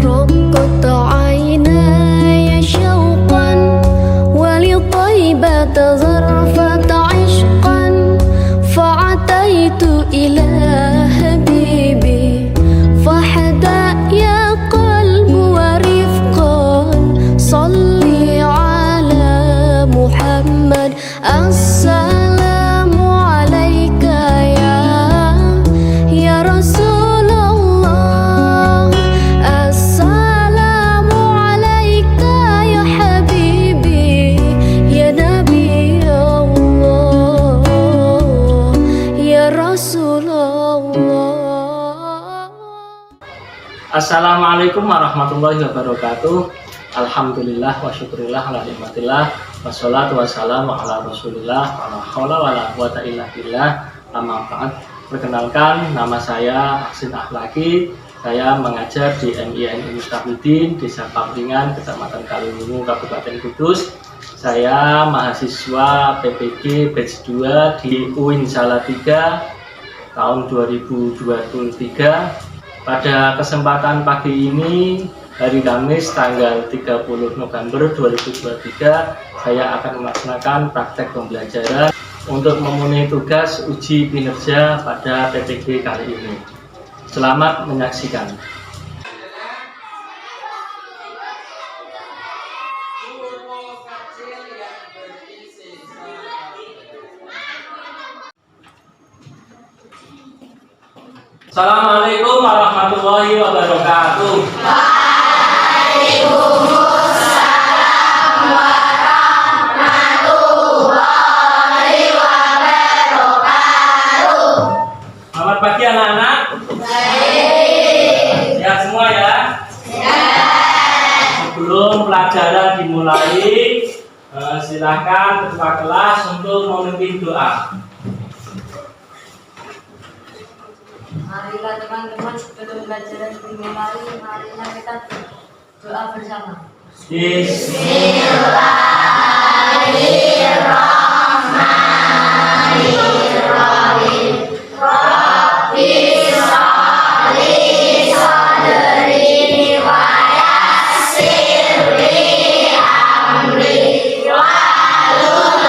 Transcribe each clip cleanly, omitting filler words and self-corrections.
رقت عيناي شوقا ولطيبة ظرفة عشقا فعتيت إلى حبيبي فحدا يا قلب ورفقا صلي على محمد السلام عليك يا رسول الله السلام عليك يا حبيبي يا نبي الله يا رسول الله. Assalamualaikum warahmatullahi wabarakatuh. Alhamdulillah wa syukurillah ala nikmatillah wassalatu wassalamu ala rasulillah wa la haula wa la quwata illa billah. Amma ba'd. Perkenalkan, nama saya Aksin Akhlaki. Saya mengajar di MIN Mustahidin Desa Papringan, Kecamatan Kalungu, Kabupaten Kudus. Saya mahasiswa PPG batch 2 di UIN Salatiga tahun 2023. Pada kesempatan pagi ini, hari Kamis tanggal 30 November 2023, saya akan melaksanakan praktek pembelajaran untuk memenuhi tugas uji kinerja pada PPG kali ini. Selamat menyaksikan. Assalamualaikum warahmatullahi wabarakatuh. Waalaikumsalam warahmatullahi wabarakatuh. Selamat pagi anak-anak. Baik. Sehat semua ya? Sehat. Sebelum pelajaran dimulai, silakan ketua kelas untuk memimpin doa. Marilah teman-teman sebelum pelajaran dimulai, marilah kita doa bersama. Bismillahirrahmanirrahim. Rabbi shrahli sadri wa yassir li amri wahlul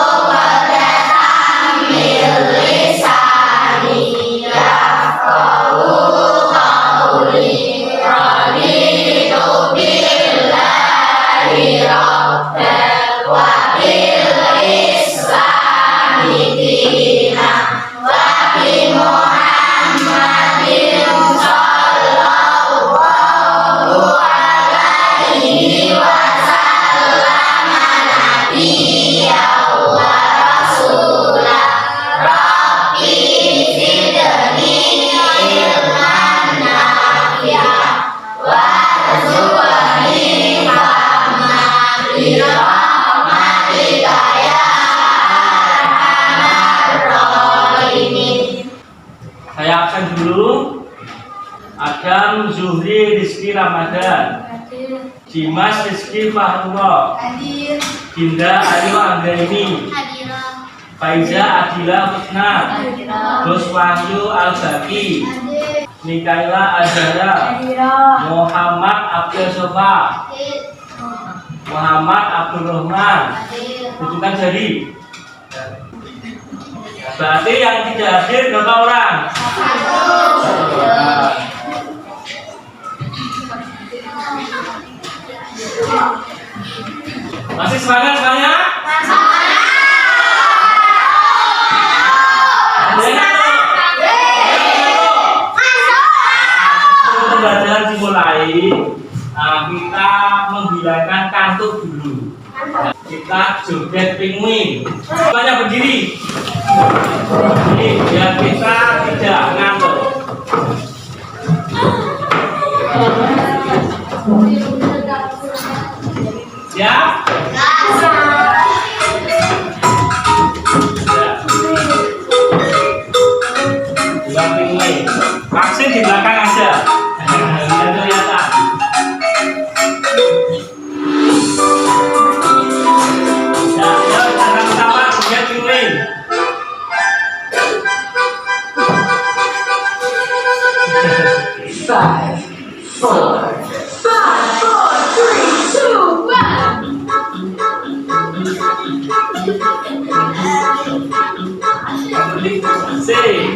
'uqdatam min lisani yafqahu qawli. Raditu billahi rabban wa bil islami dinan wa bi Muhammadin sallallahu alaihi wasallam nabiyyan wa rasulah. Rabbi zidni ilman nafi'an warzuqni fahman bi rahmatika ya arhamar rahimin. Saya absen dulu. Adam Zuhri Rizki Ramadan, Hadir. Dimas Rizki Fahrullah, Hadir. Dinda Ayu Anggraini, Hadirah. Faiza Adila Husna, Hadirah. Gus Wahyu Al-Baki, Hadir. Mikaela Azhara, Hadirah. Muhammad Abdul Sofa, Muhammad Abdul Rahman. Tunjukkan jari. Berarti yang tidak hadir berapa orang? Masih semangat semuanya? Pembelajaran dimulai. Kita menghilangkan kantuk dulu. Kita joget pinguin. Semuanya berdiri. Ini biar kita tidak ngantuk. Ya? Bukan pinguin. Vaksin di belakang aja. Biar kelihatan. Five, four, C.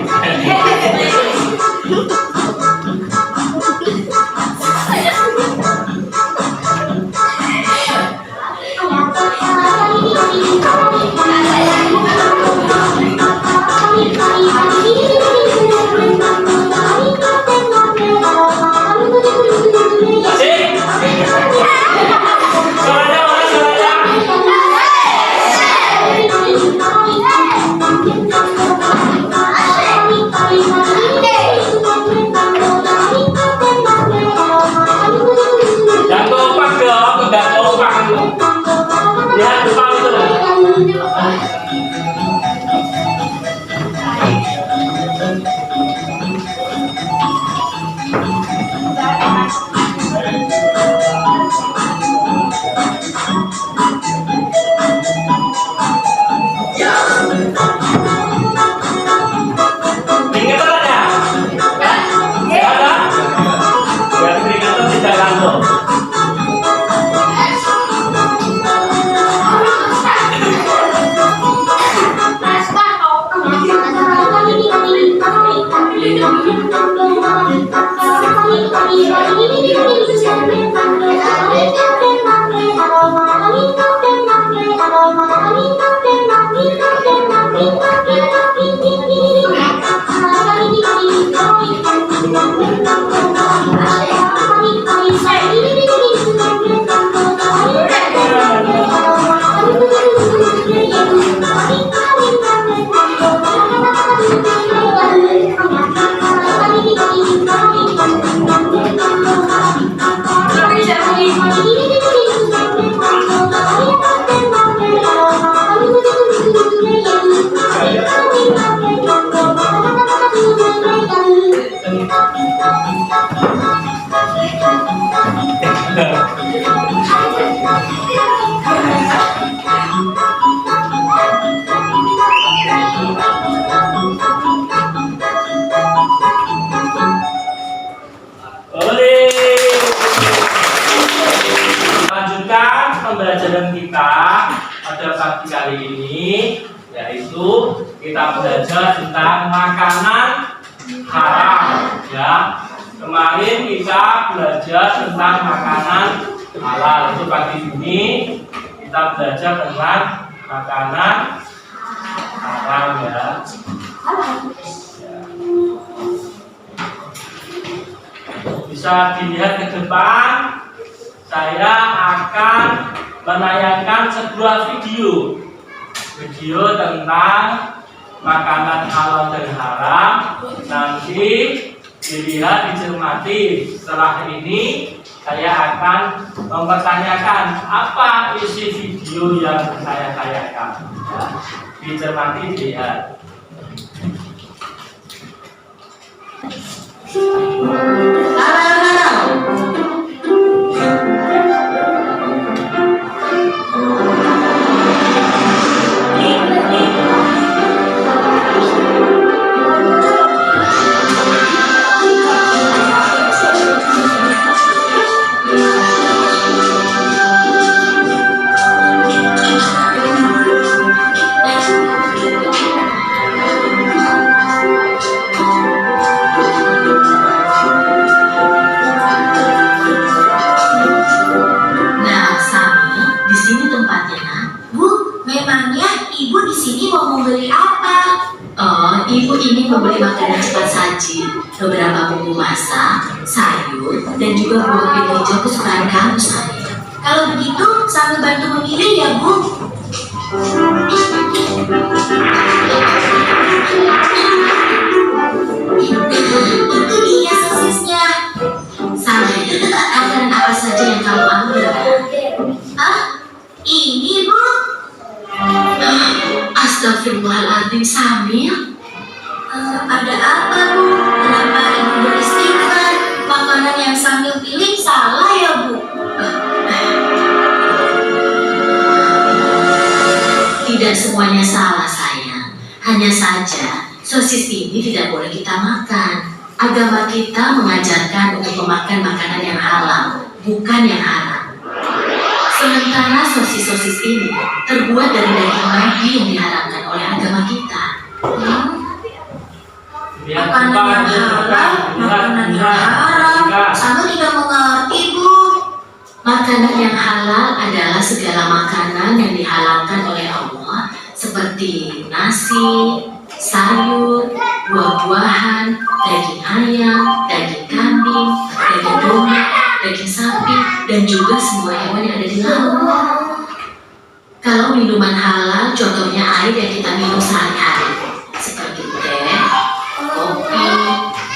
Lanjutkan pembelajaran kita pada pagi kali ini, yaitu kita belajar tentang makanan haram. Ya, kemarin kita belajar tentang makanan halal. Untuk pagi ini kita belajar tentang makanan haram. Ya. Bisa dilihat ke depan, saya akan menayangkan sebuah video tentang makanan halal dan haram. Nanti dilihat, dicermati. Setelah ini saya akan mempertanyakan apa isi video yang saya tayangkan. Dicermati, dilihat. Ibu ini membeli makanan cepat saji, beberapa bumbu masak, sayur, dan juga buah pit hijau kesukaan kamu, sayang. Kalau begitu, sambil bantu memilih ya, Bu. Itu dia sosisnya. Sambil makanan apa saja yang kamu ambil? Ini, Bu. Astagfirullahaladzim, Samil. Ada apa, Bu? Kenapa Ibu beristighfar? Makanan yang Samil pilih salah ya, Bu? Tidak semuanya salah, sayang. Hanya saja sosis ini tidak boleh kita makan. Agama kita mengajarkan untuk memakan makanan yang halal, bukan yang haram. Sementara sosis-sosis ini terbuat dari daging babi yang diharamkan oleh agama kita. Makanan yang halal, makanan yang haram, sama tidak mengerti Bu. Makanan yang halal adalah segala makanan yang dihalalkan oleh Allah, seperti nasi, sayur, buah-buahan, daging ayam, daging kambing, daging domba, daging sapi, dan juga semua hewan yang ada di laut. Kalau minuman halal, contohnya air yang kita minum sehari-hari, seperti teh, kopi,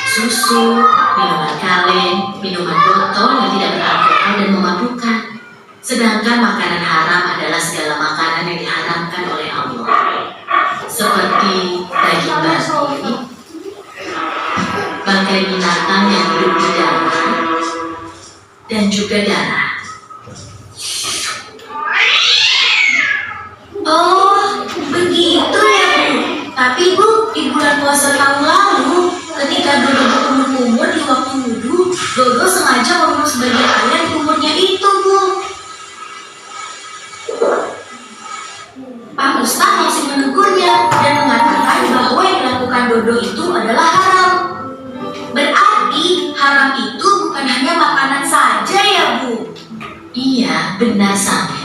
susu, minuman kaleng, minuman botol yang tidak beralkohol dan memabukkan. Sedangkan makanan haram adalah segala makanan yang diharamkan oleh Allah, seperti daging babi, bangkai binatang yang hidup di darat, dan juga darah. Oh, begitu ya Bu. Tapi Bu, di bulan puasa tahun lalu, ketika Dodo berkumur-kumur di waktu wudhu, Dodo sengaja meminum sebagian air di kumurnya itu Bu. Pak Ustaz masih menegurnya dan mengatakan bahwa yang dilakukan Dodo itu adalah haram. Berarti haram itu bukan hanya makanan saja ya Bu? Iya, benar Samir.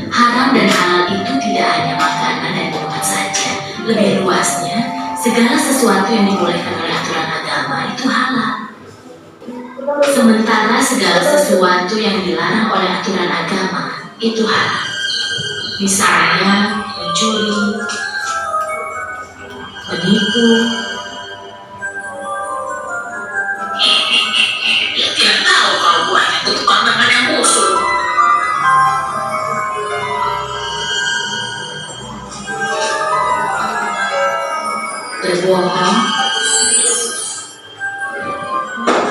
Haram dan halal itu tidak hanya makanan dan minuman saja. Lebih luasnya, segala sesuatu yang dibolehkan oleh aturan agama itu halal. Sementara segala sesuatu yang dilarang oleh aturan agama itu haram. Misalnya mencuri, menipu. Dia tidak tahu kalau buahnya itu pantangan yang musuh. Berbohong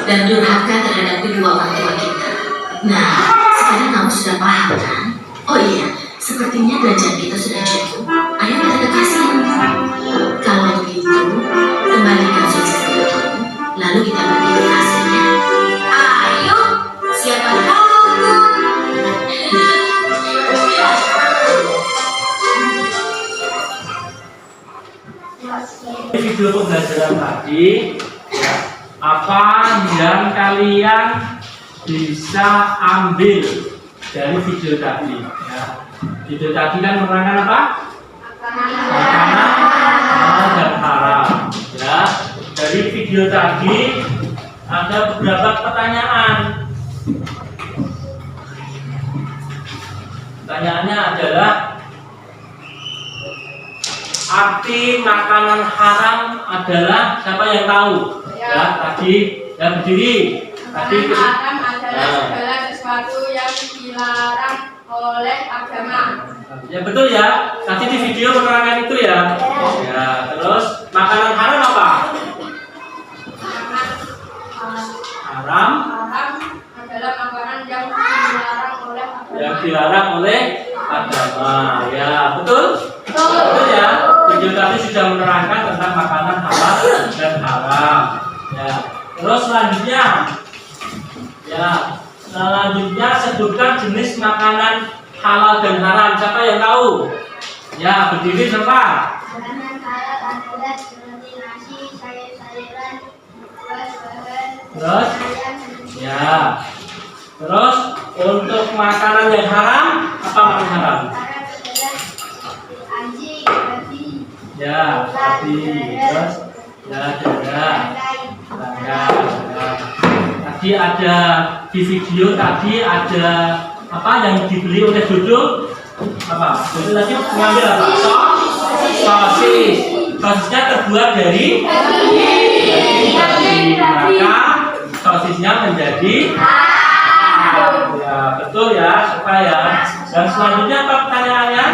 dan durhaka terhadap kedua orang tua kita. Nah, sekarang kamu sudah paham kan? Oh iya, sepertinya belanjaan kita sudah cukup. Ayo kita ke kasir. Kalau begitu, kembalikan sosis itu, lalu kita pergi ke kasirnya. Ayo, siapa tahu? Video pembelajaran tadi, ya, apa yang kalian bisa ambil dari video tadi? Ya. Video tadi kan menerangkan apa? Makanan halal dan haram. Ya. Dari video tadi ada beberapa pertanyaan. Pertanyaannya adalah arti makanan haram adalah siapa yang tahu? Ya, tadi ya berdiri. Tadi Haram adalah segala sesuatu yang dilarang oleh agama. Ya betul ya. Tadi di video menerangkan itu ya. Ya, terus makanan haram apa? Haram Adalah makanan yang dilarang oleh agama. yang dilarang oleh agama. Ya, betul? Betul ya. Video tadi sudah menerangkan tentang makanan halal dan haram. Ya. Terus selanjutnya, ya, selanjutnya sebutkan jenis makanan halal dan haram. Siapa yang tahu? Ya, berdiri siapa? Makanan halal adalah seperti nasi, sayur-sayuran, buah-buahan, Terus? ayam, Ya. Terus untuk makanan yang haram, apa makanan haram? haram adalah seperti anjing, babi, Ya, tadi. Terus ya, ada. Ya. Tadi ada di video tadi ada apa yang dibeli oleh Dodo? Apa? Dodo tadi mengambil apa? Sosis. Sosisnya terbuat dari daging. Maka sosisnya menjadi ya, betul ya, supaya. Dan selanjutnya apa pertanyaannya?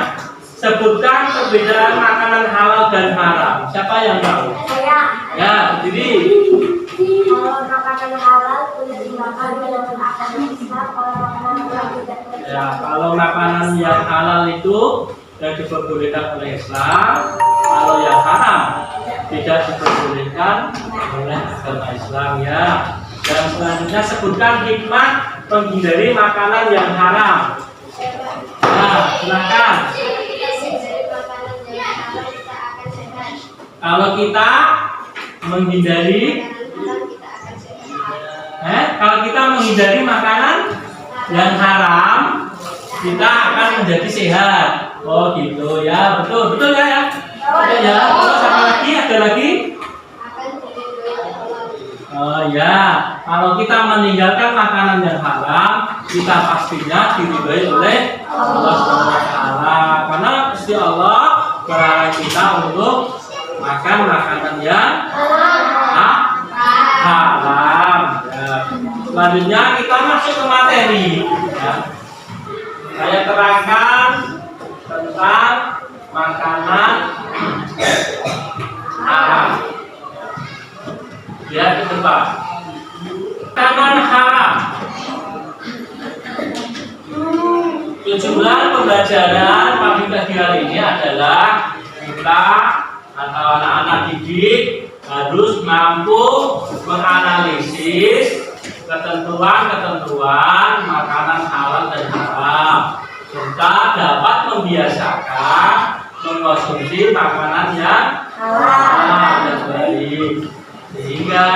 Sebutkan perbedaan makanan halal dan haram. Siapa yang tahu? Ya, berdiri. Kalau makanan halal boleh dimakan dalam agama Islam, kalau makanan halal tidak boleh. Ya, kalau makanan yang halal itu yang diperbolehkan oleh Islam, kalau yang haram tidak diperbolehkan oleh agama Islam ya. Dan selanjutnya sebutkan hikmah menghindari makanan yang haram. Nah, silakan. Dari makanan yang halal kita akan sehat. Kalau kita menghindari kalau kita menghindari makanan yang haram, kita akan menjadi sehat. Oh gitu ya, betul ya. Betul ya. Terus apa lagi? Ada lagi? Oh ya, kalau kita meninggalkan makanan yang haram, kita pastinya diridhoi oleh Allah SWT. Karena Gusti Allah melarang kita untuk makan makanan yang haram. Ya. Selanjutnya kita masuk ke materi. Ya. Saya terangkan tentang makanan haram. Ya, di depan. Makanan haram. Tujuan pembelajaran pagi hari ini adalah kita atau anak-anak didik harus mampu menganalisis ketentuan makanan halal dan haram, serta dapat membiasakan mengkonsumsi makanan yang halal dan baik, sehingga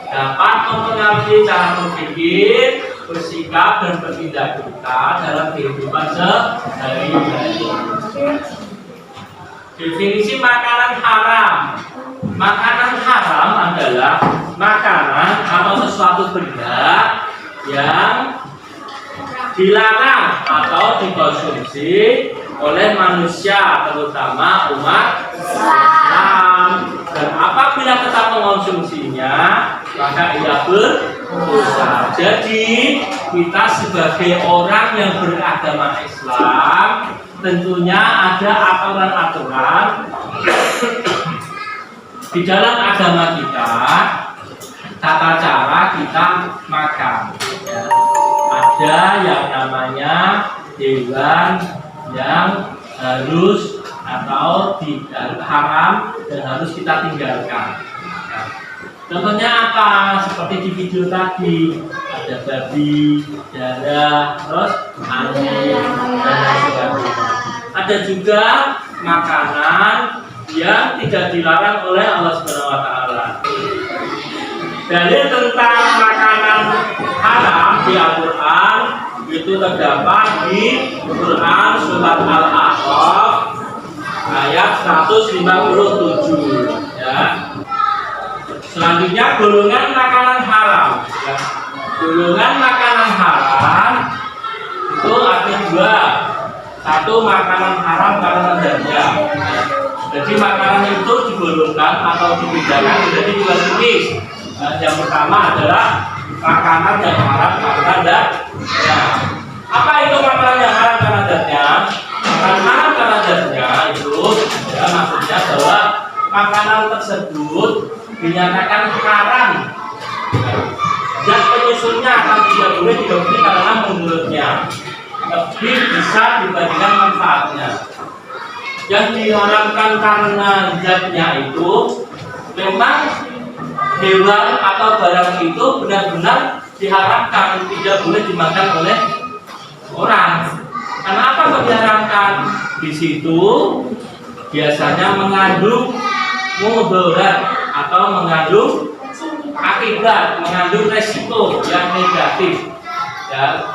dapat mempengaruhi cara berpikir, bersikap dan bertindak kita dalam kehidupan sehari-hari. Definisi makanan haram. Makanan haram adalah makanan atau sesuatu benda yang dilarang atau dikonsumsi oleh manusia, terutama umat Islam. Dan apabila kita mengkonsumsinya, maka ia berdosa. Jadi kita sebagai orang yang beragama Islam tentunya ada aturan-aturan di dalam agama kita, tata cara kita makan. Ya. Ada yang namanya hewan yang harus atau haram dan harus kita tinggalkan. Ya. Contohnya apa? Seperti di video tadi, ada babi, darah, terus anjing, dan lain sebagainya. Ada juga makanan yang tidak dilarang oleh Allah SWT. Dalil tentang makanan haram di Al-Quran itu terdapat di Quran surat Al-A'raf ayat 157. Ya. Selanjutnya golongan makanan haram. Ya. Golongan makanan haram itu ada dua. Satu, makanan haram karena daging. Jadi makanan itu digolongkan atau dibedakan menjadi dua jenis. Yang pertama adalah makanan yang haram karena daging. Apa itu makanan yang haram karena daging? Makanan haram karena daging itu ya, maksudnya bahwa makanan tersebut dinyatakan haram. Dan penyusunnya akan tidak boleh dikonsumsi karena menurutnya lebih besar dibandingkan manfaatnya. Yang diharamkan karena zatnya itu memang hewan atau barang itu benar-benar diharamkan, tidak boleh dimakan oleh orang. Kenapa kok diharamkan? Di situ biasanya mengandung mudarat atau mengandung akibat, mengandung resiko yang negatif. Ya.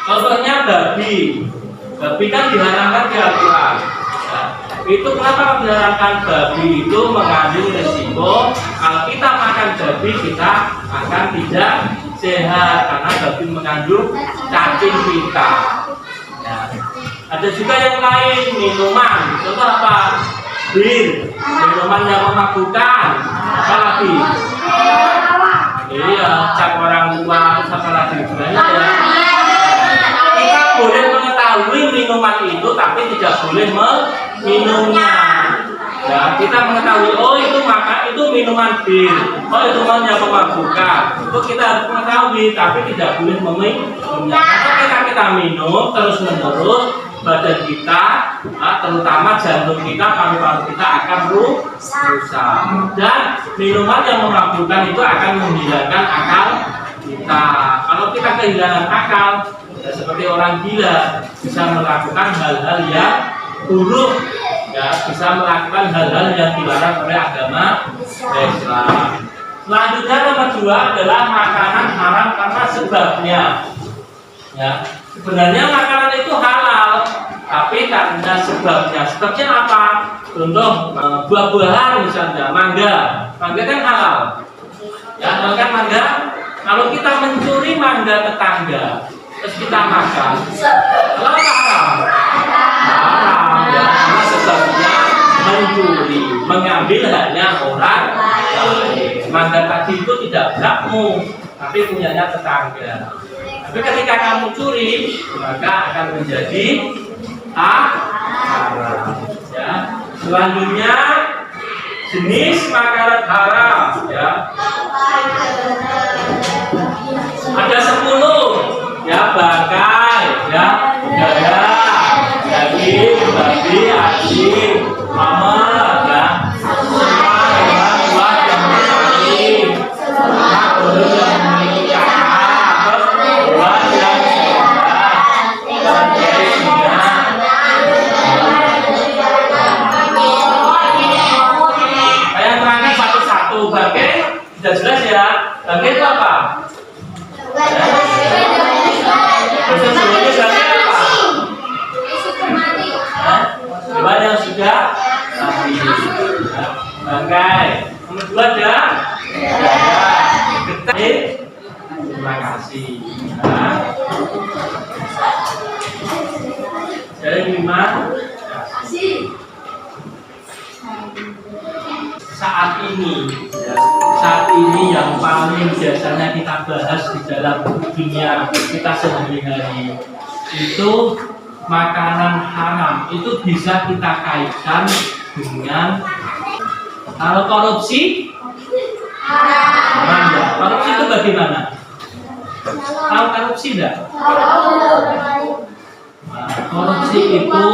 Contohnya babi. Babi kan diharamkan di Al-Quran. Ya. Itu kenapa diharamkan? Babi itu mengandung resiko kalau kita makan babi kita akan tidak sehat karena babi mengandung cacing pita. Ya. Ada juga yang lain, minuman. Contoh apa? Bir, minuman yang memabukkan. Apa lagi? Iya, cap orang tua, apa lagi? Banyak ya. Kita boleh mengetahui minuman itu, tapi tidak boleh meminumnya. Ya, kita mengetahui, oh itu minuman bir, oh itu minuman yang memabukkan. Itu kita harus mengetahui, tapi tidak boleh meminumnya. Kalau kita minum terus menerus, badan kita, terutama jantung kita, paru-paru kita akan rusak. Dan minuman yang memabukkan itu akan menghilangkan akal kita. Kalau kita kehilangan akal, ya seperti orang gila, bisa melakukan hal-hal yang buruk, ya bisa melakukan hal-hal yang dilarang oleh agama Islam. Selanjutnya nomor 2 adalah makanan haram karena sebabnya. Ya, sebenarnya makanan itu halal, tapi karena sebabnya. Sebabnya apa? Contoh buah-buahan misalnya, mangga kan halal. Ya, makan mangga. Kalau kita mencuri mangga tetangga, terus kita makan, halal apa haram? Haram, ya, karena sebabnya mencuri, mengambil haknya orang lain. Mangga tadi itu tidak berhakmu, tapi punyanya tetangga. Tapi ketika kamu curi, maka akan menjadi haram. Ya. Selanjutnya jenis makanan haram. Ya. Ada 10. Ya, bangkai, ya, dada, daging, babi, anjing, mamer, ya. Semua hewan buas yang berkali, semua burung yang memiliki cakar, hewan yang dan lainnya. Saya terangkan satu-satu. Bangkai sudah jelas ya. Bangkai itu apa? Bahasa Sundanya bangkai apa? Hewan yang sudah mati. Bangkai. Nomor 2 ada getah. Terima kasih. Jadi 5. Saat ini yang paling biasanya kita bahas di dalam dunia kita sehari-hari itu makanan haram. Itu bisa kita kaitkan dengan kalau korupsi haram. Ya. Korupsi itu bagaimana? Tahu korupsi tidak? Nah, korupsi itu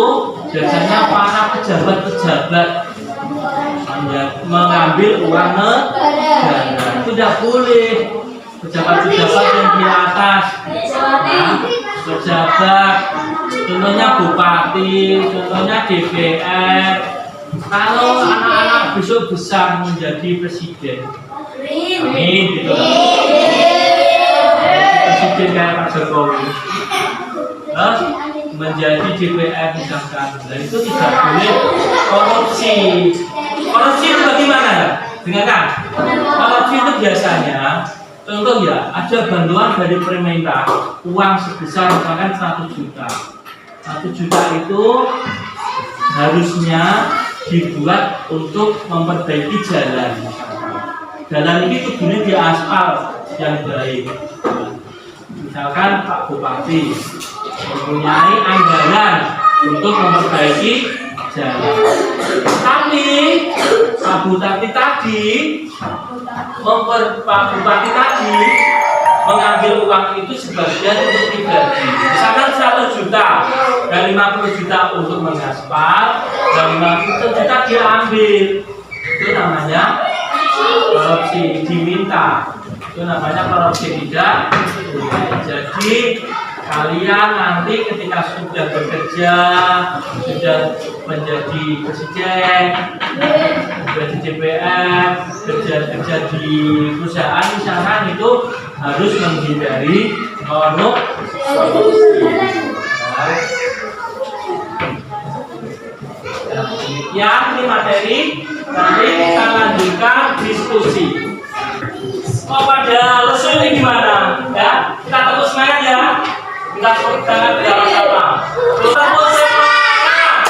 biasanya para pejabat-pejabat mengambil uang negara. Itu tidak boleh. Pejabat-pejabat yang di atas, pejabat, contohnya bupati, contohnya DPR. Kalau anak-anak besok besar menjadi presiden, amin gitu. Presiden kayak Pak Jokowi, terus menjadi DPR misalkan, dan itu tidak boleh korupsi. Korupsi itu bagaimana? Dengarkan. Korupsi itu biasanya, contoh ya, ada bantuan dari pemerintah, uang sebesar misalkan 1 juta. 1 juta itu harusnya dibuat untuk memperbaiki jalan. Jalan ini tujuannya di aspal yang baik. Misalkan Pak Bupati mempunyai anggaran untuk memperbaiki jalan. Tapi Pak Bupati tadi mengambil uang itu sebagian untuk pribadi. Misalkan 100 juta dan 50 juta untuk mengaspal dan 50 juta dia ambil. Itu namanya korupsi, diminta. Itu namanya korupsi tidak boleh. Jadi kalian nanti ketika sudah bekerja, sudah menjadi presiden, menjadi DPR, kerja di perusahaan misalkan, itu harus menghindari korupsi. Demikian ini materi. Nanti kita lanjutkan diskusi. Oh, pada lesu ini gimana? Ya, kita terus semangat ya. Kita tepuk tangan bersama-sama. Tepuk semangat.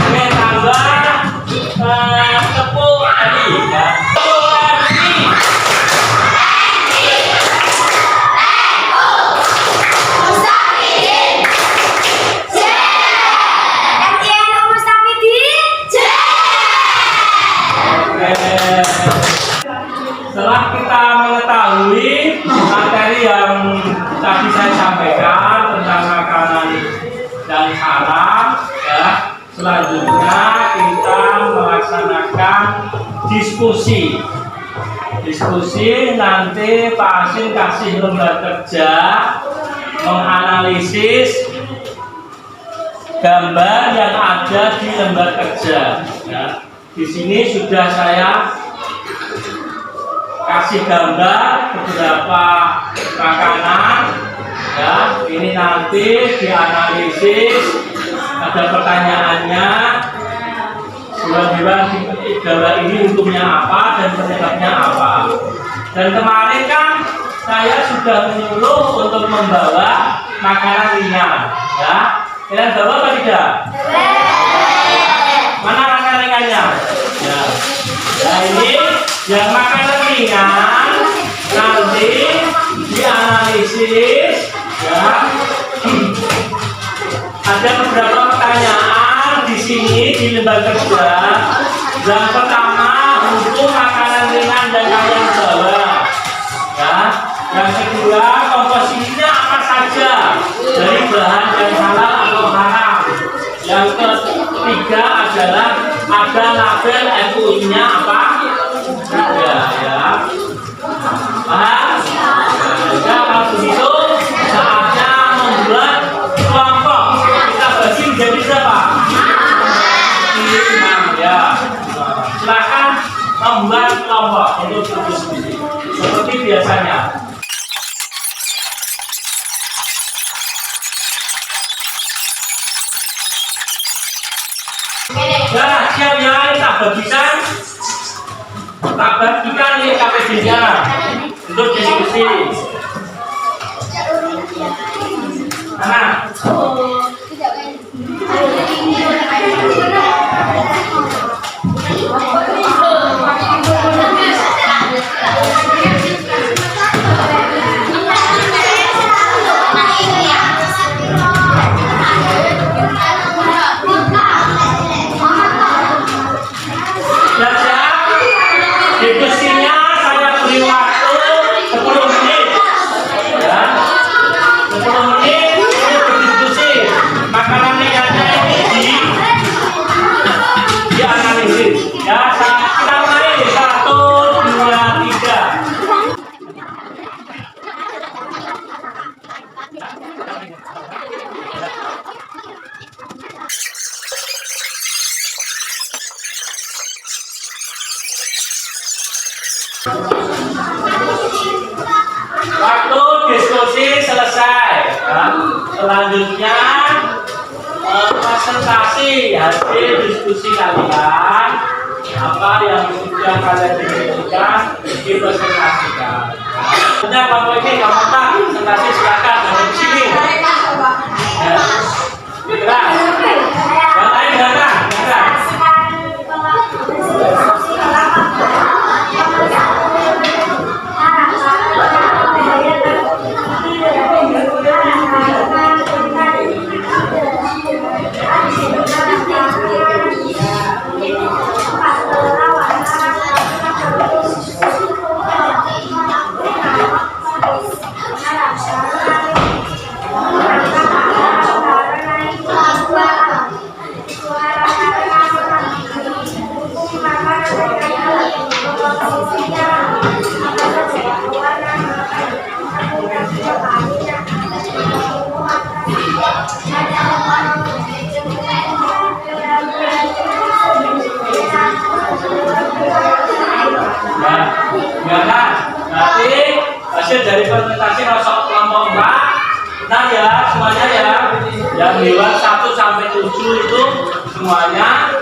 Oke, tambah tepuk tadi ya. Setelah kita mengetahui materi yang tadi saya sampaikan tentang makanan yang haram, ya, selanjutnya kita melaksanakan diskusi. Nanti Pak Asin kasih lembar kerja menganalisis gambar yang ada di lembar kerja. Ya. Di sini sudah saya kasih gambar beberapa makanan. Ya, ini nanti dianalisis, ada pertanyaannya. Bulan-bulan gambar ini hukumnya apa dan penyebabnya apa. Dan kemarin kan saya sudah menyuruh untuk membawa makanan ringan. Ya, kalian bawa apa tidak? Mana makanan ringannya? Ya. Nah ini yang makanan ringan nanti dianalisis. Ya. Ada beberapa pertanyaan di sini di lembar kerja. Yang pertama, hukum makanan ringan dan kalian bawa. Ya. Yang kedua, komposisinya apa saja dari bahan yang halal atau haram. Yang ketiga adalah ada label MUI-nya apa? Ya. Paham? Ya, kalau begitu saatnya membuat kelompok. Kita bagi menjadi berapa? 5. Ya. Silakan membuat kelompok untuk diskusi seperti biasanya. Nah, siap ya, kita bagikan ini KPD-nya untuk diskusi. Nah, diskusinya saya beri waktu 10 menit. Ya. 10 menit untuk berdiskusi. Makanan ringannya ini dianalisis. Ya, kita mulai 1, 2, 3. Waktu diskusi selesai. Ya. Selanjutnya presentasi hasil diskusi kalian. Apa yang sudah kalian diskusikan dipresentasikan. Selanjutnya Bapak ini kamu tak presentasi silakan dari sini. Ya. Gerak. Bapak gerak. Nanti hasil dari presentasi masuk kelompok 4. Nah ya semuanya ya, yang lewat 1 sampai 7 itu semuanya.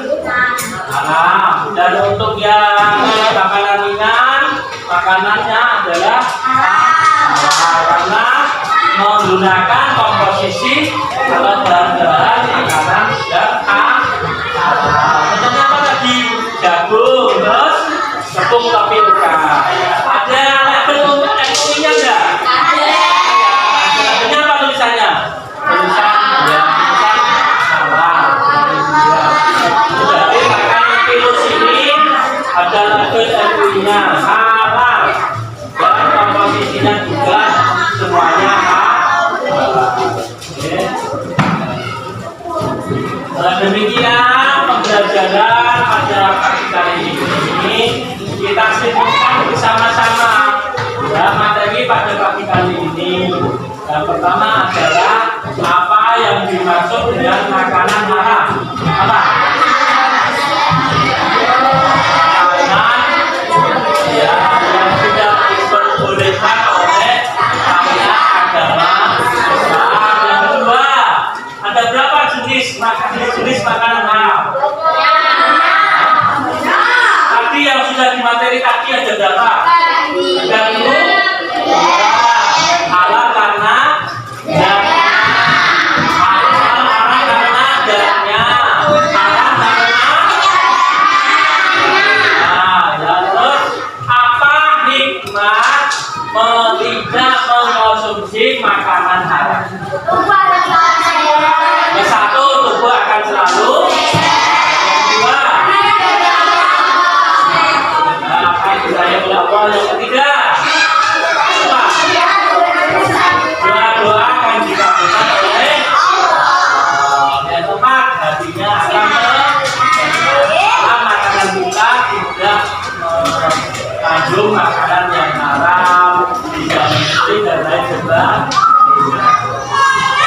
Nah, dan untuk yang makanan ringan, makanannya adalah karena menggunakan komposisi atau bahan-bahan makanan yang contohnya apa tadi? Jagung, terus tepung tapioka. Ada label untuk MUI-nya enggak? Ada. Labelnya apa tulisannya? Tulisan ya, salah. Jadi makanan kilo sini ada label MUI-nya salah. Dan komposisinya juga semuanya demikian pembelajaran pada pagi kali ini. Kita simpulkan bersama-sama ya, materi pada pagi kali ini. Yang pertama adalah apa yang dimaksud dengan makanan sudah di materi tadi ada berapa? Ada 2. Halal karena jamnya. Haram karena jamnya. Haram karena. Nah, ya, terus apa hikmah tidak mengkonsumsi makanan haram? Yang satu, tubuh akan selalu. Yang ketiga, doa-doa akan dikabulkan oleh yang keempat, hatinya akan makanan kita tidak mengandung makanan yang haram, tidak mesti dan lain sebagainya.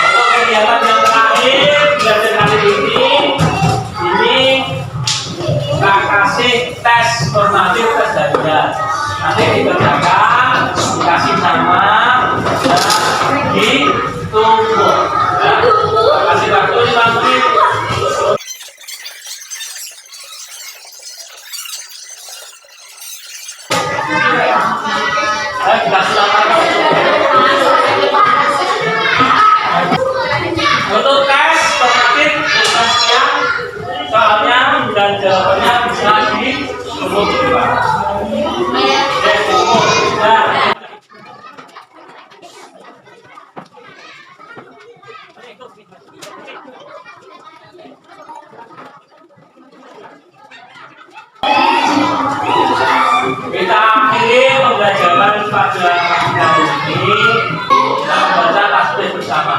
Untuk kegiatan yang terakhir, belajar kali ini tak kasih tes formatif tes harian. Nanti dikerjakan, dikasih nama, dan ditunggu. Ya. Kasih waktu 5 menit. Dikasih nama. Untuk tes formatif yang soalnya dan jawabannya bisa ditunggu juga. Kita akhiri pembelajaran pada pagi hari ini. Kita membaca tasbih bersama.